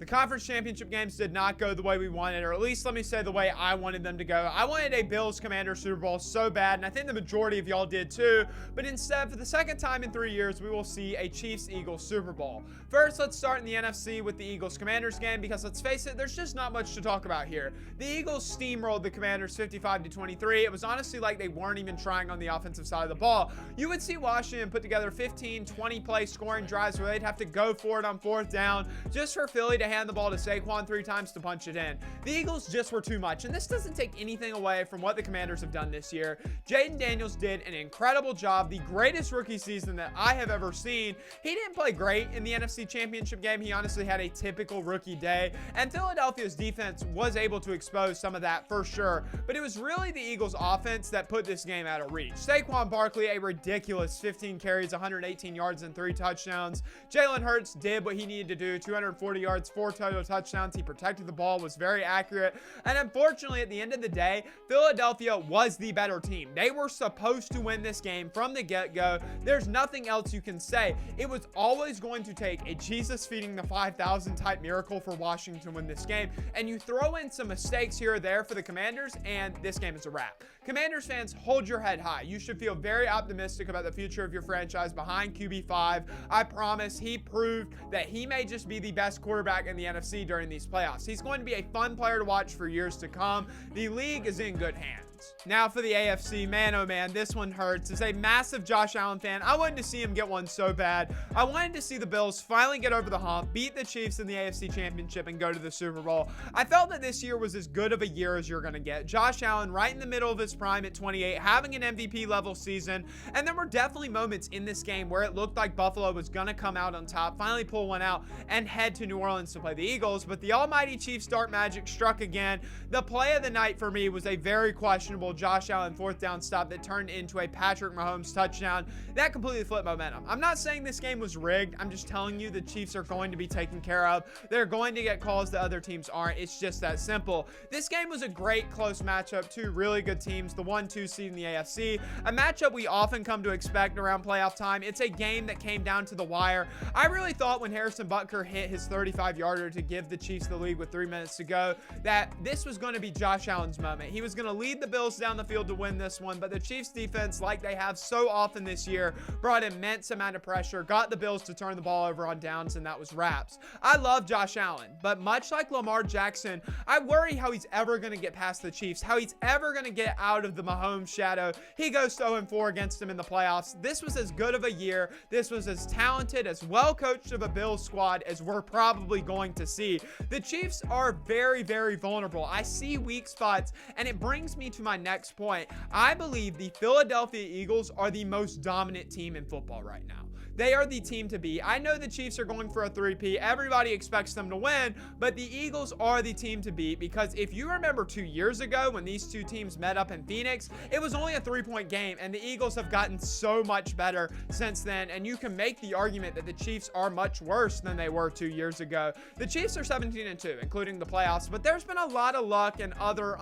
The conference championship games did not go the way we wanted, or at least let me say the way I wanted them to go. I wanted a Bills-Commanders Super Bowl so bad, and I think the majority of y'all did too, but instead, for the second time in 3 years, we will see a Chiefs-Eagles Super Bowl. First, let's start in the NFC with the Eagles-Commanders game, because let's face it, there's just not much to talk about here. The Eagles steamrolled the Commanders 55-23. It was honestly like they weren't even trying on the offensive side of the ball. You would see Washington put together 15, 20-play scoring drives where they'd have to go for it on 4th down just for Philly to hand the ball to Saquon 3 times to punch it in. The Eagles just were too much, and this doesn't take anything away from what the Commanders have done this year. Jayden Daniels did an incredible job, the greatest rookie season that I have ever seen. He didn't play great in the NFC Championship game. He honestly had a typical rookie day, and Philadelphia's defense was able to expose some of that for sure, but it was really the Eagles offense that put this game out of reach. Saquon Barkley, a ridiculous 15 carries, 118 yards, and 3 touchdowns. Jalen Hurts did what he needed to do, 240 yards, 4 total touchdowns. He protected the ball, was very accurate, and unfortunately, at the end of the day, Philadelphia was the better team. They were supposed to win this game from the get-go. There's nothing else you can say. It was always going to take a Jesus feeding the 5,000 type miracle for Washington to win this game, and you throw in some mistakes here or there for the Commanders, and this game is a wrap. Commanders fans, hold your head high. You should feel very optimistic about the future of your franchise behind QB5. I promise he proved that he may just be the best quarterback in the NFC during these playoffs. He's going to be a fun player to watch for years to come. The league is in good hands. Now for the AFC, man, oh man, this one hurts. As a massive Josh Allen fan, I wanted to see him get one so bad. I wanted to see the Bills finally get over the hump, beat the Chiefs in the AFC Championship, and go to the Super Bowl. I felt that this year was as good of a year as you're going to get. Josh Allen right in the middle of his prime at 28, having an MVP level season, and there were definitely moments in this game where it looked like Buffalo was going to come out on top, finally pull one out, and head to New Orleans to play the Eagles, but the almighty Chiefs dark magic struck again. The play of the night for me was a very questionable Josh Allen 4th down stop that turned into a Patrick Mahomes touchdown. That completely flipped momentum. I'm not saying this game was rigged. I'm just telling you the Chiefs are going to be taken care of. They're going to get calls that other teams aren't. It's just that simple. This game was a great close matchup. Two really good teams, the 1-2 seed in the AFC. A matchup we often come to expect around playoff time. It's a game that came down to the wire. I really thought when Harrison Butker hit his 35-yarder to give the Chiefs the lead with 3 minutes to go that this was going to be Josh Allen's moment. He was going to lead the Bills down the field to win this one, but the Chiefs defense, like they have so often this year, brought immense amount of pressure, got the Bills to turn the ball over on downs, and that was wraps. I love Josh Allen, but much like Lamar Jackson, I worry how he's ever going to get past the Chiefs, how he's ever going to get out of the Mahomes shadow. He goes 0-4 against them in the playoffs. This was as good of a year. This was as talented, as well coached of a Bills squad as we're probably going to see. The Chiefs are very, very vulnerable. I see weak spots, and it brings me to my next point. I believe the Philadelphia Eagles are the most dominant team in football right now. They are the team to beat. I know the Chiefs are going for a 3-peat. Everybody expects them to win, but the Eagles are the team to beat because if you remember 2 years ago when these two teams met up in Phoenix, it was only a 3-point game, and the Eagles have gotten so much better since then, and you can make the argument that the Chiefs are much worse than they were 2 years ago. The Chiefs are 17-2, including the playoffs, but there's been a lot of luck and other,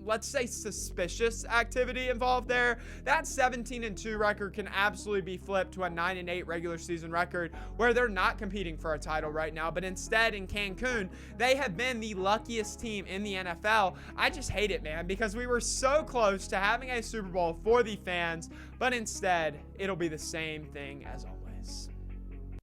let's say suspicious activity involved there. That 17-2 record can absolutely be flipped to a 9-8 regular season record where they're not competing for a title right now, but instead in Cancun, they have been the luckiest team in the NFL. I just hate it, man, because we were so close to having a Super Bowl for the fans, but instead it'll be the same thing as always.